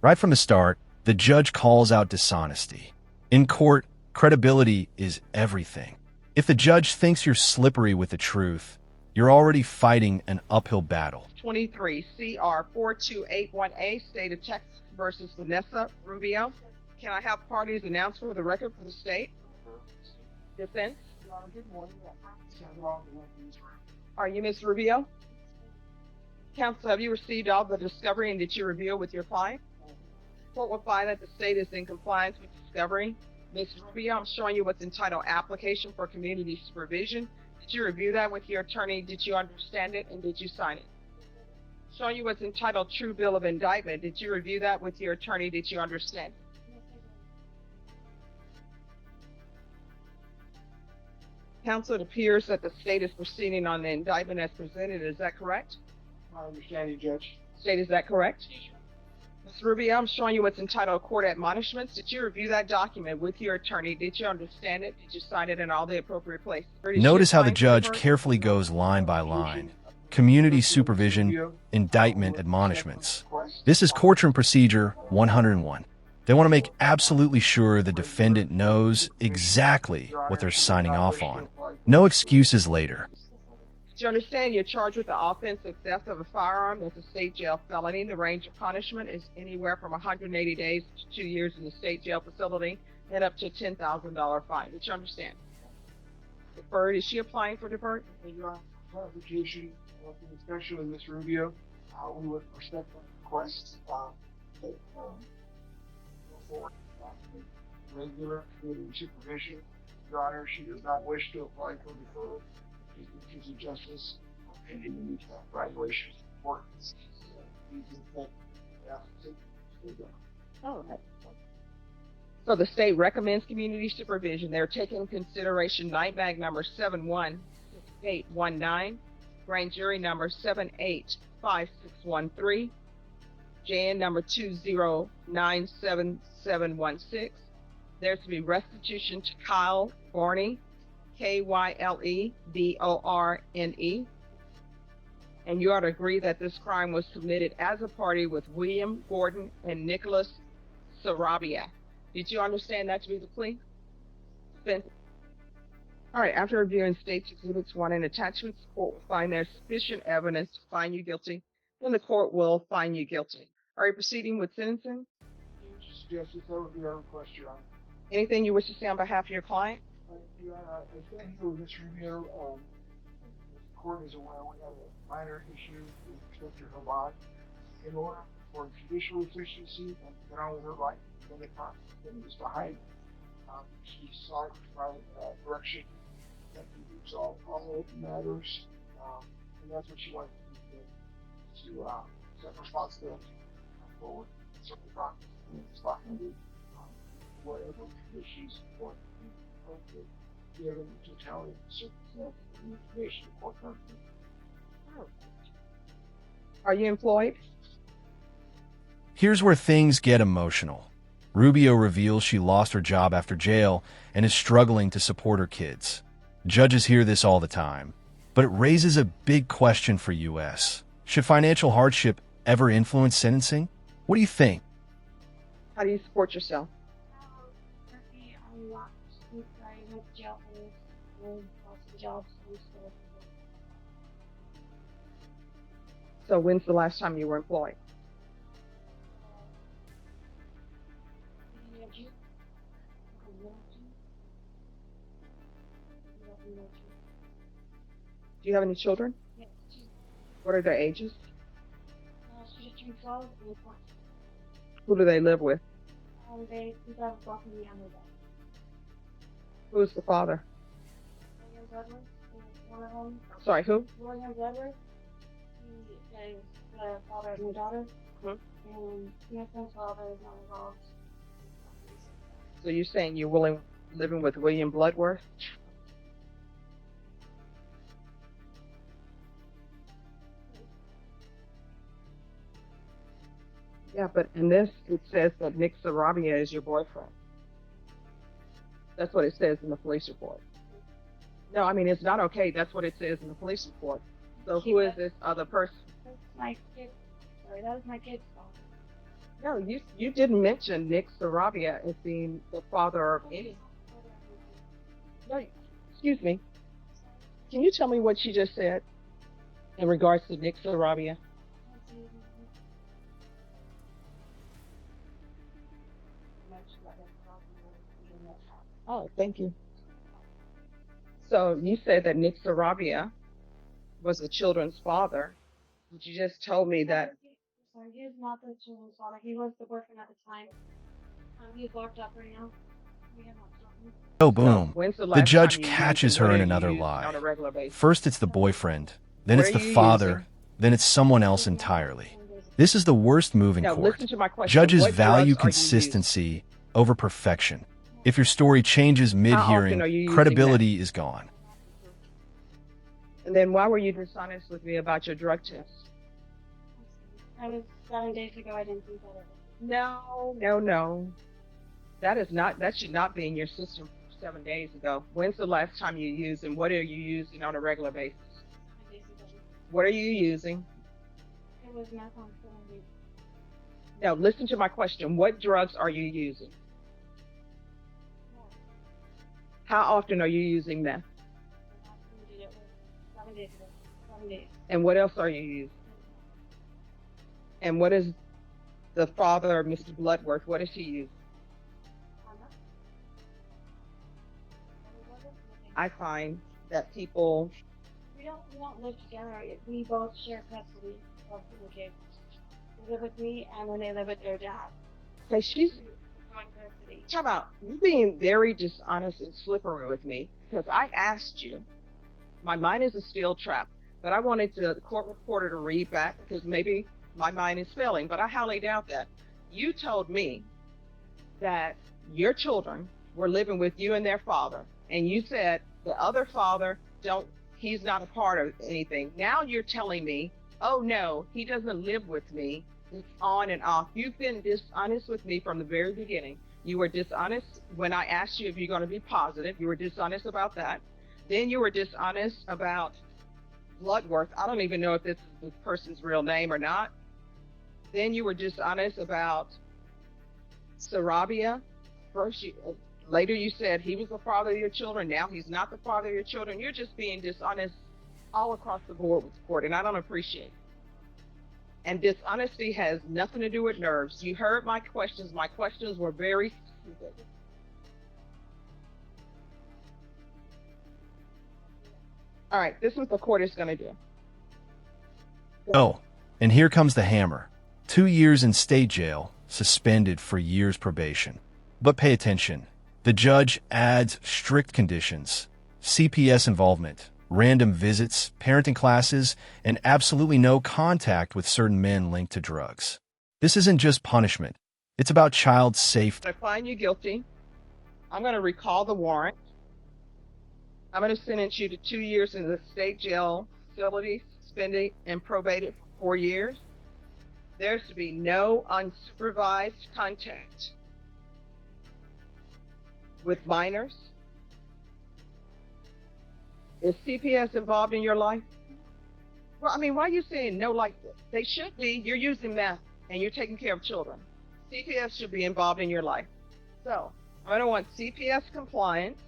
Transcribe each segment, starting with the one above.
Right from the start, the judge calls out dishonesty. In court, credibility is everything. If the judge thinks you're slippery with the truth, you're already fighting an uphill battle. 23 CR 4281A, State of Texas versus Vanessa Rubio. Can I have parties announced for the record for the state? Defense? Good morning. Are you Ms. Rubio? Counsel, have you received all the discovery and did you review it with your client? Court will find that the state is in compliance with discovery. Ms. Rubio, I'm showing you what's entitled Application for Community Supervision. Did you review that with your attorney? Did you understand it and did you sign it? Showing you what's entitled True Bill of Indictment. Did you review that with your attorney? Did you understand it? Counsel, it appears that the state is proceeding on the indictment as presented. Is that correct? I understand you, Judge. State, is that correct? Ms. Rubio, I'm showing you what's entitled Court Admonishments. Did you review that document with your attorney? Did you understand it? Did you sign it in all the appropriate places? Notice how the judge carefully goes line by line. Community supervision, indictment, admonishments. This is Courtroom Procedure 101. They want to make absolutely sure the defendant knows exactly what they're signing off on. No excuses later. Do you understand you're charged with the offensive theft of a firearm? That's a state jail felony. The range of punishment is anywhere from 180 days to 2 years in the state jail facility and up to a $10,000 fine. Did you understand? Deferred, is she applying for deferred? Your clarification of the discussion with Ms. Rubio, we would respectfully request for regular community supervision. Your Honor, she does not wish to apply for deferral. She's a justice and in the evaluation support. All right. So the state recommends community supervision. They're taking into consideration night bag number 716819, grand jury number 785613, JN number 2097716. There's to be restitution to Kyle Borney, KYLEBORNE. And you ought to agree that this crime was committed as a party with William Gordon and Nicholas Sarabia. Did you understand that to be the plea? Ben? All right, after reviewing State's Exhibits 1 and attachments, the court will find there's sufficient evidence to find you guilty, then the court will find you guilty. Are you proceeding with sentencing? Justice, that would be our request, Your Honor. Anything you wish to say on behalf of your client? Your Honor, I thank you for this review. The court is aware we have a minor issue with respect to her bond. In order for judicial efficiency and get on with her life, when the crime is behind, she sought my direction that we resolve all matters, and that's what she wanted to set responsibility forward. So the process is not going to be whatever issues or given the totality of the circumstances and information the court currently. Are you employed? Here's where things get emotional. Rubio reveals she lost her job after jail and is struggling to support her kids. Judges hear this all the time, but it raises a big question for U.S. Should financial hardship ever influence sentencing? What do you think? How do you support yourself? So when's the last time you were employed? Do you have any children? Yes, 2. What are their ages? She's between 12 and 14. Who do they live with? They live both of me and my dad. Who's the father? William Edwards is one of them. Sorry, who? William Edwards. He is the father of my daughter. Hmm? And Nathan's father is not involved. So you're saying you're living with William Bloodworth? Yeah, but in this, it says that Nick Sarabia is your boyfriend. That's what it says in the police report. No, I mean, it's not okay. That's what it says in the police report. So who is this other person? That's my kid. Sorry, that was my kid's father. No, you didn't mention Nick Sarabia as being the father of any. No, excuse me. Can you tell me what she just said in regards to Nick Sarabia? Oh, thank you. So you said that Nick Sarabia was the children's father. But you just told me that. Sorry, he is not the children's father. He was the boyfriend at the time. He's locked up right now. We have not talked. Oh, So boom. when's the The last judge time you used catches and what her are in you another using lie. on a regular basis? First, it's the boyfriend, then What it's are the you father, using? then it's someone else entirely. This is the worst move in Now court. listen to my question. Judges What value drugs are you using? consistency over perfection. If your story changes How often mid-hearing, are you using that? credibility is gone. And then why were you dishonest with me about your drug test? That was 7 days ago. I didn't think that of it. No. That should not be in your system 7 days ago. When's the last time you used and what are you using on a regular basis? 7 days ago. What are you using? It was meth on 7 days. Now listen to my question. What drugs are you using? How often are you using meth? The last time we did it was 7 days ago. 7 days. And what else are you using? And what is the father of Mr. Bloodworth? What does he use? I find that people. We don't live together. We both share custody of the kids. They live with me, and then they live with their dad. Okay, she's Joint custody. talk about you being very dishonest and slippery with me because I asked you. My mind is a steel trap, but I wanted the court reporter to read back because maybe my mind is failing, but I highly doubt that. You told me that your children were living with you and their father, and you said the other father he's not a part of anything. Now you're telling me, oh no, he doesn't live with me. It's on and off. You've been dishonest with me from the very beginning. You were dishonest when I asked you if you're going to be positive. You were dishonest about that. Then you were dishonest about Bloodworth. I don't even know if this is this person's real name or not. Then you were dishonest about Sarabia. Later you said he was the father of your children. Now he's not the father of your children. You're just being dishonest all across the board with the court, and I don't appreciate it. And dishonesty has nothing to do with nerves. You heard my questions. My questions were very specific. All right, this is what the court is going to do. Oh, and here comes the hammer. 2 years in state jail, suspended for years probation. But pay attention. The judge adds strict conditions, CPS involvement, random visits, parenting classes, and absolutely no contact with certain men linked to drugs. This isn't just punishment. It's about child safety. I find you guilty. I'm going to recall the warrant. I'm going to sentence you to 2 years in the state jail facility, suspended and probated for 4 years. There's to be no unsupervised contact with minors. Is CPS involved in your life? Well, I mean, why are you saying no like this? They should be. You're using meth and you're taking care of children. CPS should be involved in your life. So I'm going to want CPS compliance.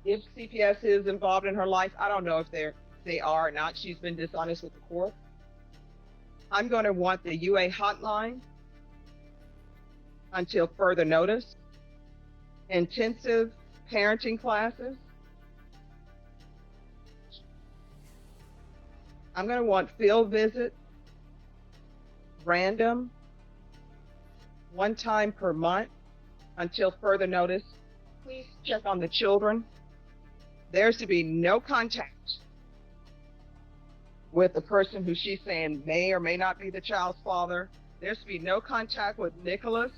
If CPS is involved in her life, I don't know if they are or not. She's been dishonest with the court. I'm going to want the UA hotline until further notice. Intensive parenting classes. I'm going to want field visits, random, 1 time per month until further notice. Please check on the children. There's to be no contact with the person who she's saying may or may not be the child's father. There's to be no contact with Nicholas,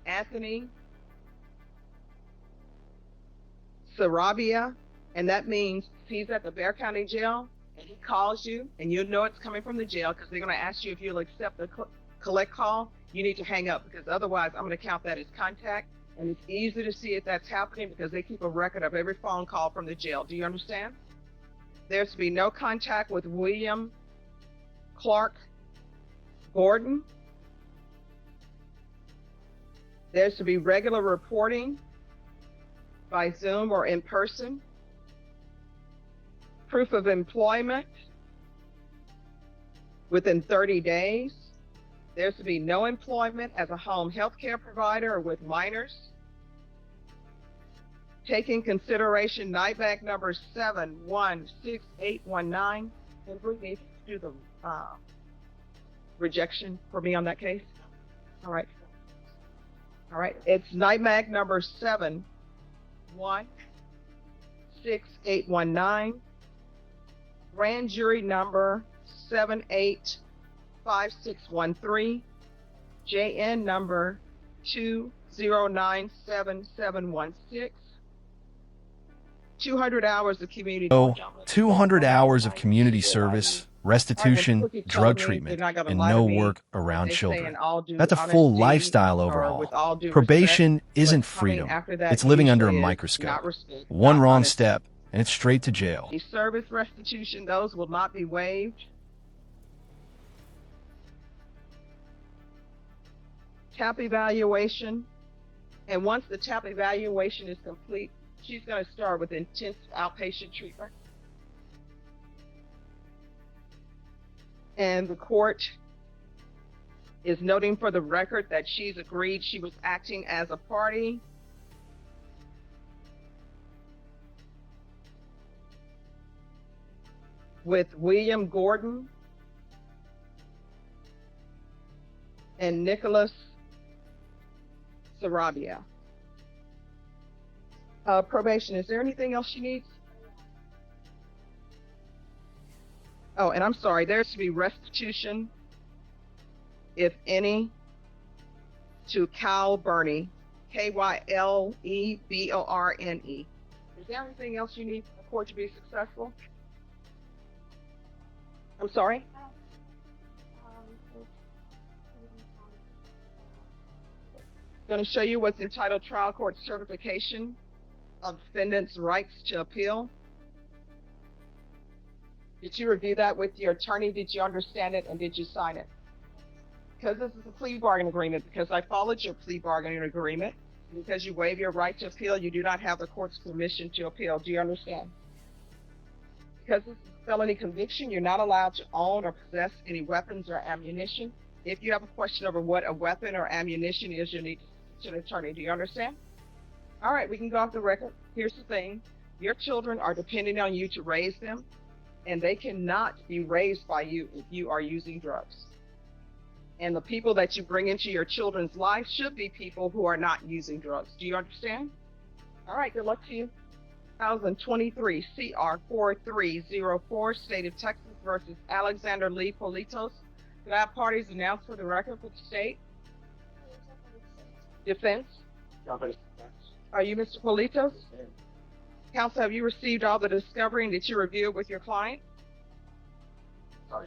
Anthony, Sarabia, and that means he's at the Bexar County Jail and he calls you and you know it's coming from the jail because they're going to ask you if you'll accept the collect call. You need to hang up because otherwise I'm going to count that as contact, and it's easy to see if that's happening because they keep a record of every phone call from the jail. Do you understand? There's to be no contact with William Clark Gordon. There's to be regular reporting by Zoom or in person. Proof of employment within 30 days. There's to be no employment as a home health care provider or with minors. Taking consideration NIBAC number 716819. And Brittany, do the rejection for me on that case. All right. All right. It's NIBAC number 716819. Grand jury number 785613. JN number 2097716. 200 hours of community. So, 200 hours of community service, restitution, drug treatment, and no work around children. That's a full lifestyle overhaul. Probation isn't freedom. It's living under a microscope. One wrong step, and it's straight to jail. The service restitution, those will not be waived. TAP evaluation, and once the TAP evaluation is complete, she's going to start with intensive outpatient treatment. And the court is noting for the record that she's agreed she was acting as a party. With William Gordon and Nicholas Sarabia. Probation, is there anything else she needs? Oh, and I'm sorry, there's to be restitution, if any, to Kyle Burney, Kylleborne. Is there anything else you need for the court to be successful? I'm sorry? I'm going to show you what's entitled Trial Court Certification of Defendant's Rights to Appeal. Did you review that with your attorney? Did you understand it, and did you sign it? Because this is a plea bargain agreement, because I followed your plea bargaining agreement, because you waive your right to appeal, you do not have the court's permission to appeal. Do you understand? Because this is a felony conviction, you're not allowed to own or possess any weapons or ammunition. If you have a question over what a weapon or ammunition is, you'll need to speak to an attorney. Do you understand? All right, we can go off the record. Here's the thing. Your children are depending on you to raise them, and they cannot be raised by you if you are using drugs. And the people that you bring into your children's life should be people who are not using drugs. Do you understand? All right, good luck to you. 2023 CR 4304, State of Texas versus Alexander Lee Politos. Could I have parties announced for the record for the state? Defense? Are you Mr. Politos? Counsel, have you received all the discovery, and did you review it with your client? Sorry.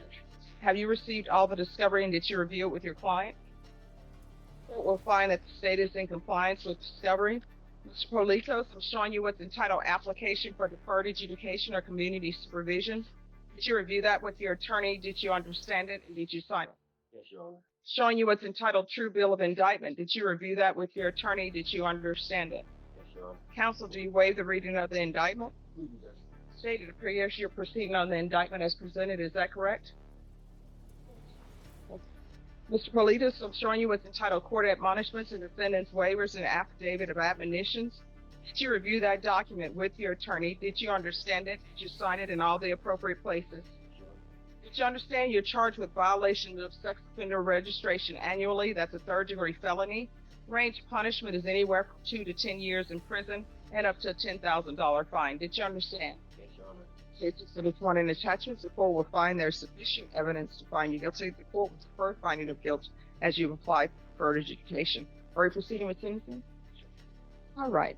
Have you received all the discovery, and did you review it with your client? We'll find that the state is in compliance with discovery. Mr. Politos, I'm showing you what's entitled Application for Deferred Adjudication or Community Supervision. Did you review that with your attorney? Did you understand it, and did you sign it? Yes, Your Honor. Showing you what's entitled True Bill of Indictment. Did you review that with your attorney? Did you understand it? Yes, Your Honor. Counsel, do you waive the reading of the indictment? Stated appears you're proceeding on the indictment as presented. Is that correct? Mr. Politos, I'm showing you what's entitled Court Admonishments and Defendant's Waivers and Affidavit of Admonitions. Did you review that document with your attorney? Did you understand it? Did you sign it in all the appropriate places? Did you understand you're charged with violation of sex offender registration annually? That's a third-degree felony. Range of punishment is anywhere from 2 to 10 years in prison and up to a $10,000 fine. Did you understand? Yes, Your Honor. Cases for this one in attachments, the court will find there's sufficient evidence to find you guilty. The court will defer finding of guilt as you've applied for deferred adjudication. Are you proceeding with sentencing? All right.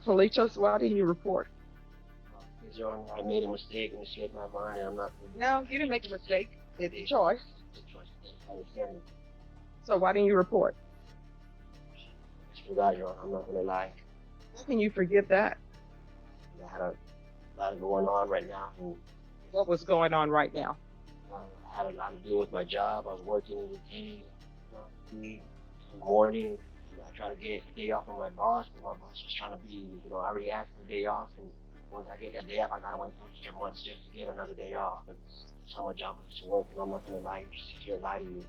Politos, why didn't you report? Yes, Your Honor. I made a mistake and escaped my mind. I'm not. No, you didn't make a mistake. It's a choice. I understand. So why didn't you report? I just forgot, Your Honor. I'm not gonna lie. How can you forget that? I had a lot going on right now. And, What was going on right now? I had a lot to do with my job. I was working in the day, in the morning, I try to get a day off from my boss, but my boss was trying to be, I already asked for a day off, and once I get that day off, I gotta wait for extra months just to get another day off. It's how my job is to work, and I'm not gonna lie, just sit here and lie to you.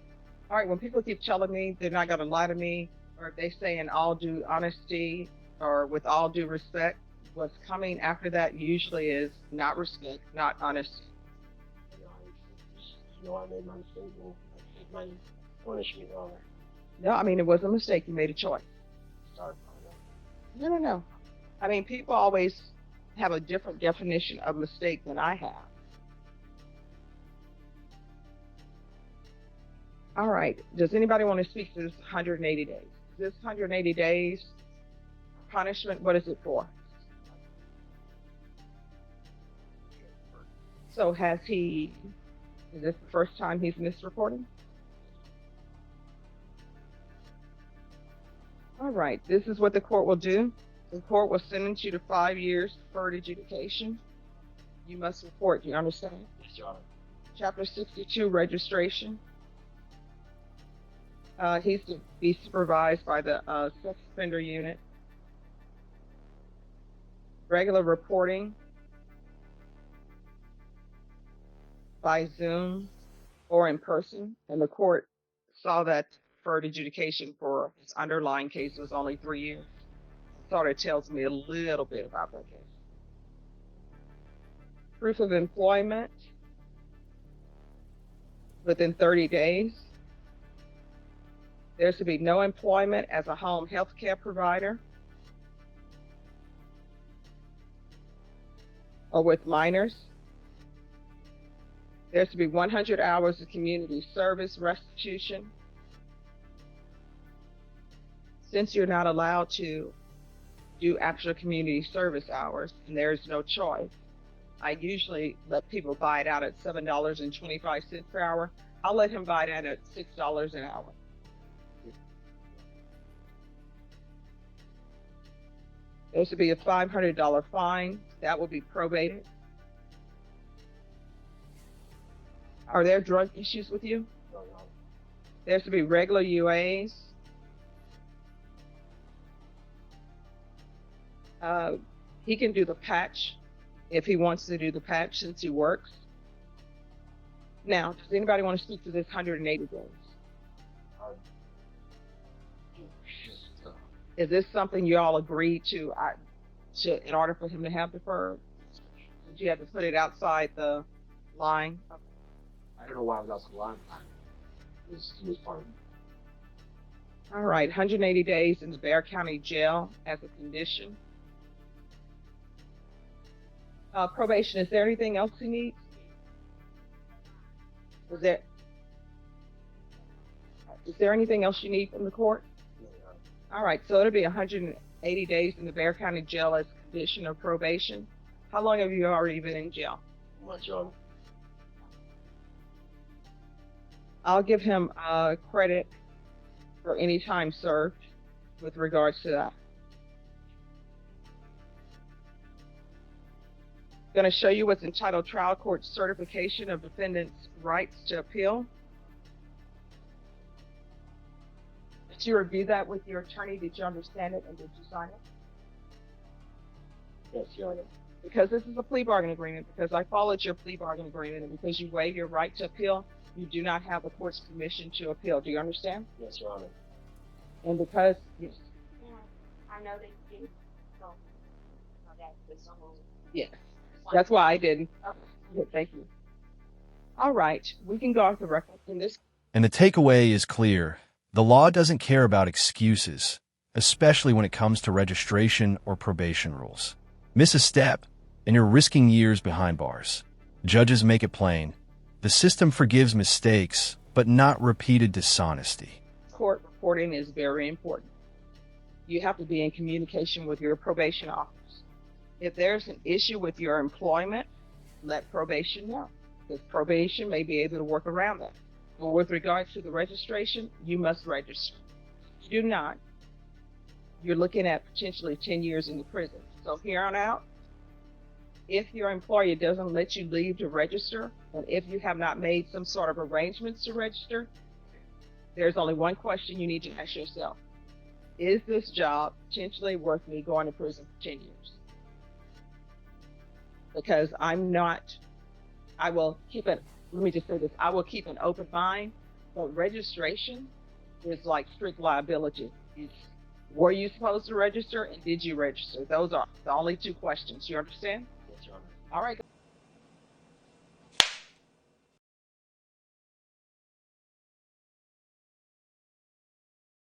All right, when people keep telling me they're not going to lie to me, or if they say in all due honesty or with all due respect, what's coming after that usually is not respect, not honesty. I made my mistake, and I take my punishment on her. No, I mean, it was a mistake. You made a choice. Sorry. No. I mean, people always have a different definition of mistake than I have. All right. Does anybody want to speak to this 180 days? Is this 180 days punishment? What is it for? So is this the first time he's misreporting? All right. This is what the court will do. The court will sentence you to 5 years deferred adjudication. You must report. Do you understand? Yes, Your Honor. Chapter 62 registration. He's to be supervised by the sex offender unit. Regular reporting by Zoom or in person, and the court saw that deferred adjudication for his underlying case was only 3 years. Sort of tells me a little bit about that case. Proof of employment within 30 days. There's to be no employment as a home health care provider or with minors. There's to be 100 hours of community service restitution. Since you're not allowed to do actual community service hours and there's no choice, I usually let people buy it out at $7.25 per hour. I'll let him buy it out at $6 an hour. There should be a $500 fine. That will be probated. Are there drug issues with you? No. There should be regular UAs. He can do the patch if he wants to do the patch since he works. Now, does anybody want to speak to this 180 days? Is this something you all agreed to in order for him to have deferred? Did you have to put it outside the line? I don't know why I was outside the line. It was part of it. All right, 180 days in the Bexar County Jail as a condition. Probation, is there anything else he needs? Is there anything else you need from the court? All right, so it'll be 180 days in the Bexar County Jail as a condition of probation. How long have you already been in jail? Much, Your Honor. I'll give him credit for any time served with regards to that. Going to show you what's entitled Trial Court Certification of Defendant's Rights to Appeal. Did you review that with your attorney? Did you understand it and did you sign it? Yes, Your Honor. Because this is a plea bargain agreement, because I followed your plea bargain agreement, and because you waive your right to appeal, you do not have the court's permission to appeal. Do you understand? Yes, Your Honor. And because, yes. Yeah, I know they do. So, that was almost. Yes. That's why I didn't. Okay, thank you. All right, we can go off the record in this. And the takeaway is clear. The law doesn't care about excuses, especially when it comes to registration or probation rules. Miss a step, and you're risking years behind bars. Judges make it plain. The system forgives mistakes, but not repeated dishonesty. Court reporting is very important. You have to be in communication with your probation office. If there's an issue with your employment, let probation know, because probation may be able to work around that. But with regards to the registration, you must register. If you do not, you're looking at potentially 10 years in the prison. So here on out, if your employer doesn't let you leave to register, and if you have not made some sort of arrangements to register, there's only one question you need to ask yourself. Is this job potentially worth me going to prison for 10 years? Because I'm not, I will keep it, let me just say this, I will keep an open mind, but registration is like strict liability. It's, were you supposed to register and did you register? Those are the only two questions. You understand? Yes, Your Honor. All right.